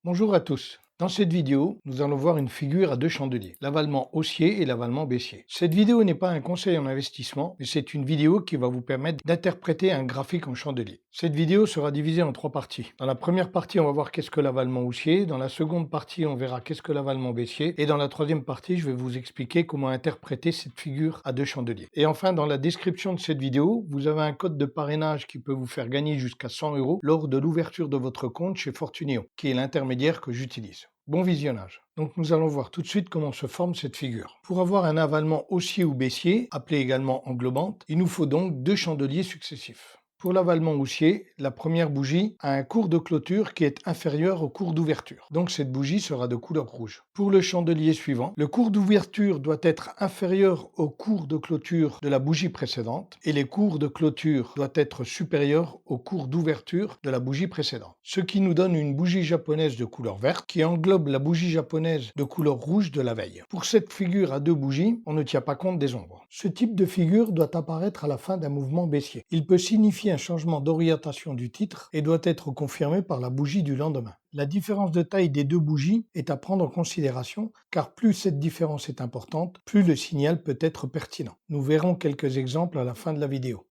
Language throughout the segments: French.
Bonjour à tous. Dans cette vidéo, nous allons voir une figure à deux chandeliers, l'avalement haussier et l'avalement baissier. Cette vidéo n'est pas un conseil en investissement, mais c'est une vidéo qui va vous permettre d'interpréter un graphique en chandelier. Cette vidéo sera divisée en trois parties. Dans la première partie, on va voir qu'est-ce que l'avalement haussier. Dans la seconde partie, on verra qu'est-ce que l'avalement baissier. Et dans la troisième partie, je vais vous expliquer comment interpréter cette figure à deux chandeliers. Et enfin, dans la description de cette vidéo, vous avez un code de parrainage qui peut vous faire gagner jusqu'à 100 € lors de l'ouverture de votre compte chez Fortuneo, qui est l'intermédiaire que j'utilise. Bon visionnage. Donc nous allons voir tout de suite comment se forme cette figure. Pour avoir un avalement haussier ou baissier, appelé également englobante, il nous faut donc deux chandeliers successifs. Pour l'avalement haussier, la première bougie a un cours de clôture qui est inférieur au cours d'ouverture. Donc cette bougie sera de couleur rouge. Pour le chandelier suivant, le cours d'ouverture doit être inférieur au cours de clôture de la bougie précédente et les cours de clôture doivent être supérieurs au cours d'ouverture de la bougie précédente. Ce qui nous donne une bougie japonaise de couleur verte qui englobe la bougie japonaise de couleur rouge de la veille. Pour cette figure à deux bougies, on ne tient pas compte des ombres. Ce type de figure doit apparaître à la fin d'un mouvement baissier. Il peut signifier un changement d'orientation du titre et doit être confirmé par la bougie du lendemain. La différence de taille des deux bougies est à prendre en considération car plus cette différence est importante, plus le signal peut être pertinent. Nous verrons quelques exemples à la fin de la vidéo.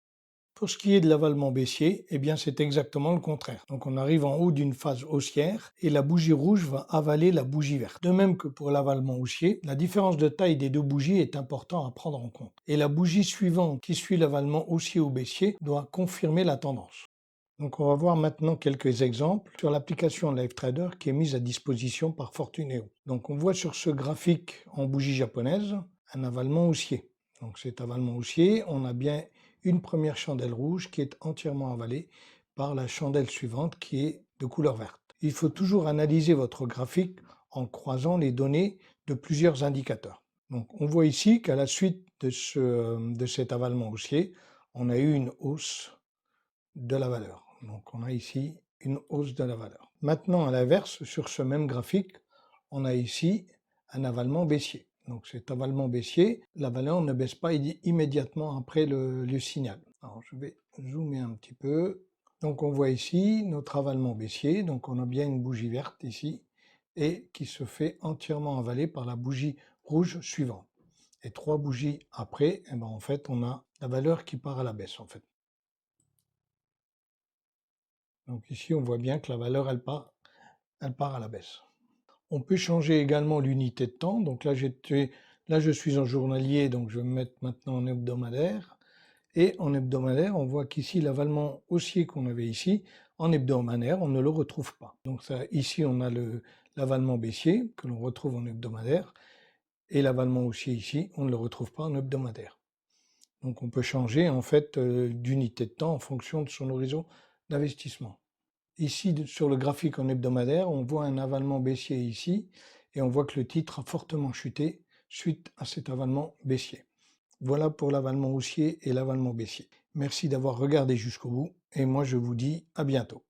Pour ce qui est de l'avalement baissier, eh bien c'est exactement le contraire. Donc on arrive en haut d'une phase haussière et la bougie rouge va avaler la bougie verte. De même que pour l'avalement haussier, la différence de taille des deux bougies est importante à prendre en compte. Et la bougie suivante qui suit l'avalement haussier ou baissier doit confirmer la tendance. Donc on va voir maintenant quelques exemples sur l'application LiveTrader qui est mise à disposition par Fortuneo. Donc on voit sur ce graphique en bougie japonaise un avalement haussier. Donc cet avalement haussier, on a bien une première chandelle rouge qui est entièrement avalée par la chandelle suivante qui est de couleur verte. Il faut toujours analyser votre graphique en croisant les données de plusieurs indicateurs. Donc on voit ici qu'à la suite de cet avalement haussier, on a eu une hausse de la valeur. Donc on a ici une hausse de la valeur. Maintenant à l'inverse, sur ce même graphique, on a ici un avalement baissier. Donc cet avalement baissier, la valeur ne baisse pas immédiatement après le signal. Alors je vais zoomer un petit peu. Donc on voit ici notre avalement baissier, donc on a bien une bougie verte ici, et qui se fait entièrement avaler par la bougie rouge suivante. Et trois bougies après, eh ben en fait on a la valeur qui part à la baisse en fait. Donc ici on voit bien que la valeur elle part à la baisse. On peut changer également l'unité de temps. Donc là, je suis en journalier, donc je vais me mettre maintenant en hebdomadaire. Et en hebdomadaire, on voit qu'ici, l'avalement haussier qu'on avait ici, en hebdomadaire, on ne le retrouve pas. Donc ça, ici, on a l'avalement baissier que l'on retrouve en hebdomadaire. Et l'avalement haussier ici, on ne le retrouve pas en hebdomadaire. Donc on peut changer en fait d'unité de temps en fonction de son horizon d'investissement. Ici, sur le graphique en hebdomadaire, on voit un avalement baissier ici, et on voit que le titre a fortement chuté suite à cet avalement baissier. Voilà pour l'avalement haussier et l'avalement baissier. Merci d'avoir regardé jusqu'au bout, et moi je vous dis à bientôt.